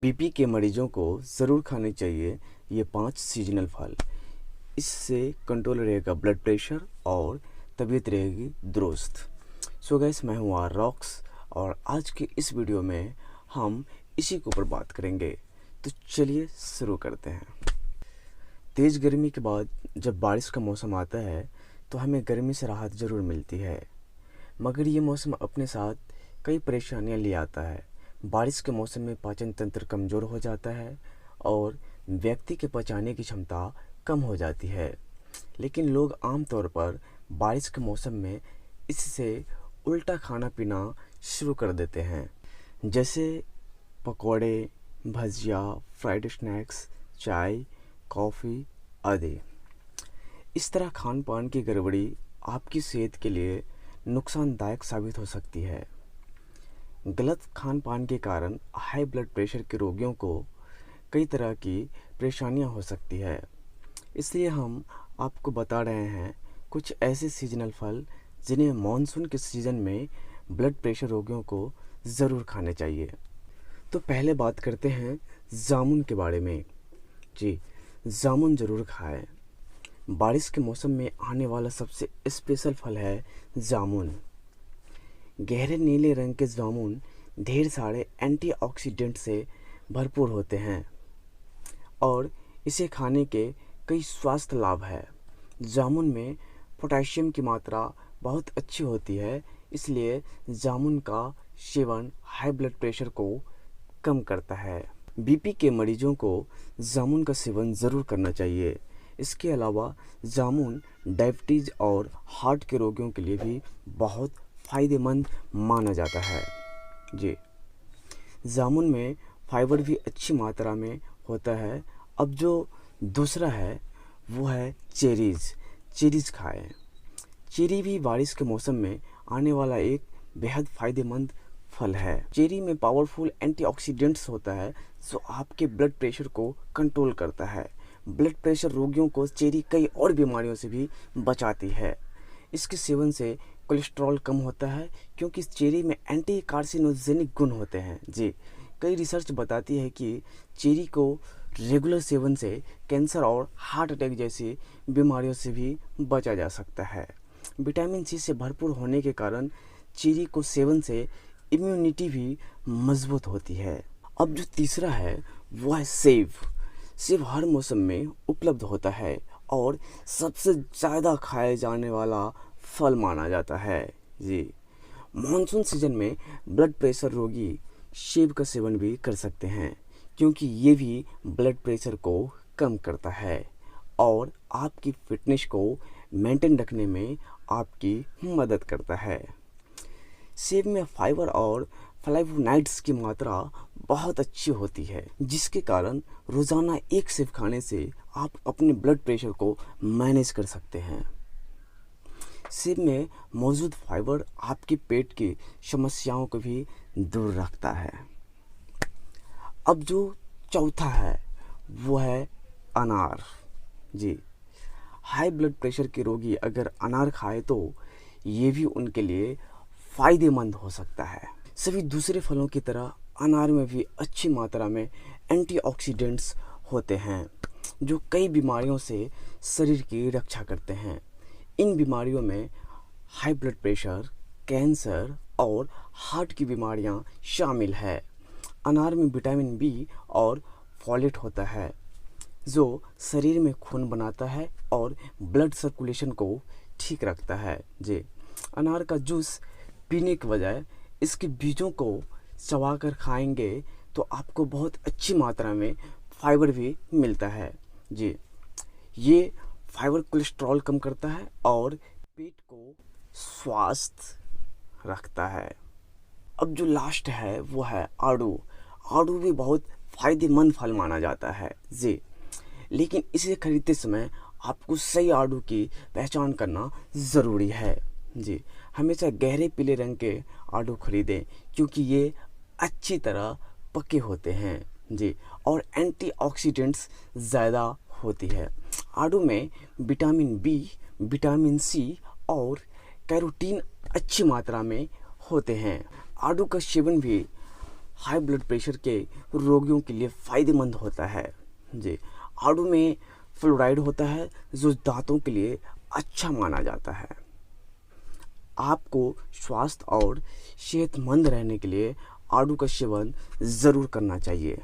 BP के मरीजों को ज़रूर खाने चाहिए ये 5 सीजनल फल। इससे कंट्रोल रहेगा ब्लड प्रेशर और तबीयत रहेगी दुरुस्त। सो गाइस, मैं हूँ आर रॉक्स और आज की इस वीडियो में हम इसी के ऊपर बात करेंगे। तो चलिए शुरू करते हैं। तेज़ गर्मी के बाद जब बारिश का मौसम आता है तो हमें गर्मी से राहत ज़रूर मिलती है, मगर ये मौसम अपने साथ कई परेशानियाँ ले आता है। बारिश के मौसम में पाचन तंत्र कमज़ोर हो जाता है और व्यक्ति के पचाने की क्षमता कम हो जाती है। लेकिन लोग आमतौर पर बारिश के मौसम में इससे उल्टा खाना पीना शुरू कर देते हैं, जैसे पकौड़े, भजिया, फ्राइड स्नैक्स, चाय, कॉफ़ी आदि। इस तरह खान पान की गड़बड़ी आपकी सेहत के लिए नुकसानदायक साबित हो सकती है। गलत खान पान के कारण हाई ब्लड प्रेशर के रोगियों को कई तरह की परेशानियां हो सकती है। इसलिए हम आपको बता रहे हैं कुछ ऐसे सीजनल फल जिन्हें मानसून के सीज़न में ब्लड प्रेशर रोगियों को ज़रूर खाने चाहिए। तो पहले बात करते हैं जामुन के बारे में। जी, जामुन ज़रूर खाएं। बारिश के मौसम में आने वाला सबसे स्पेशल फल है जामुन। गहरे नीले रंग के जामुन ढेर सारे एंटीऑक्सीडेंट से भरपूर होते हैं और इसे खाने के कई स्वास्थ्य लाभ है। जामुन में पोटेशियम की मात्रा बहुत अच्छी होती है, इसलिए जामुन का सेवन हाई ब्लड प्रेशर को कम करता है। बीपी के मरीजों को जामुन का सेवन ज़रूर करना चाहिए। इसके अलावा जामुन डायबिटीज़ और हार्ट के रोगियों के लिए भी बहुत फ़ायदेमंद माना जाता है। जी, जामुन में फाइबर भी अच्छी मात्रा में होता है। अब जो दूसरा है वो है चेरीज़ खाएं। चेरी भी बारिश के मौसम में आने वाला एक बेहद फ़ायदेमंद फल है। चेरी में पावरफुल एंटीऑक्सीडेंट्स होता है जो आपके ब्लड प्रेशर को कंट्रोल करता है। ब्लड प्रेशर रोगियों को चेरी कई और बीमारियों से भी बचाती है। इसके सेवन से कोलेस्ट्रॉल कम होता है क्योंकि चेरी में एंटी कार्सिनोजेनिक गुण होते हैं। जी, कई रिसर्च बताती है कि चेरी को रेगुलर सेवन से कैंसर और हार्ट अटैक जैसी बीमारियों से भी बचा जा सकता है। विटामिन सी से भरपूर होने के कारण चेरी को सेवन से इम्यूनिटी भी मजबूत होती है। अब जो तीसरा है वो है सेब। सेब हर मौसम में उपलब्ध होता है और सबसे ज़्यादा खाए जाने वाला फल माना जाता है। जी, मानसून सीजन में ब्लड प्रेशर रोगी सेब का सेवन भी कर सकते हैं क्योंकि ये भी ब्लड प्रेशर को कम करता है और आपकी फिटनेस को मेंटेन रखने में आपकी मदद करता है। सेब में फाइबर और फ्लेवोनाइड्स की मात्रा बहुत अच्छी होती है, जिसके कारण रोज़ाना एक सेब खाने से आप अपने ब्लड प्रेशर को मैनेज कर सकते हैं। सेब में मौजूद फाइबर आपके पेट की समस्याओं को भी दूर रखता है। अब जो चौथा है वो है अनार। जी, हाई ब्लड प्रेशर के रोगी अगर अनार खाए तो ये भी उनके लिए फ़ायदेमंद हो सकता है। सभी दूसरे फलों की तरह अनार में भी अच्छी मात्रा में एंटीऑक्सीडेंट्स होते हैं जो कई बीमारियों से शरीर की रक्षा करते हैं। इन बीमारियों में हाई ब्लड प्रेशर, कैंसर और हार्ट की बीमारियां शामिल है। अनार में विटामिन बी और फोलेट होता है जो शरीर में खून बनाता है और ब्लड सर्कुलेशन को ठीक रखता है। जी, अनार का जूस पीने के बजाय इसके बीजों को चबाकर खाएंगे तो आपको बहुत अच्छी मात्रा में फाइबर भी मिलता है। जी, ये फाइबर कोलेस्ट्रॉल कम करता है और पेट को स्वस्थ रखता है। अब जो लास्ट है वो है आड़ू। आड़ू भी बहुत फ़ायदेमंद फल माना जाता है। जी, लेकिन इसे खरीदते समय आपको सही आड़ू की पहचान करना ज़रूरी है। जी, हमेशा गहरे पीले रंग के आड़ू खरीदें क्योंकि ये अच्छी तरह पके होते हैं। जी, और एंटीऑक्सीडेंट्स ज़्यादा होती है। आड़ू में विटामिन बी, विटामिन सी और कैरोटीन अच्छी मात्रा में होते हैं। आड़ू का सेवन भी हाई ब्लड प्रेशर के रोगियों के लिए फ़ायदेमंद होता है। जी, आड़ू में फ्लोराइड होता है जो दांतों के लिए अच्छा माना जाता है। आपको स्वास्थ्य और सेहतमंद रहने के लिए आड़ू का सेवन ज़रूर करना चाहिए।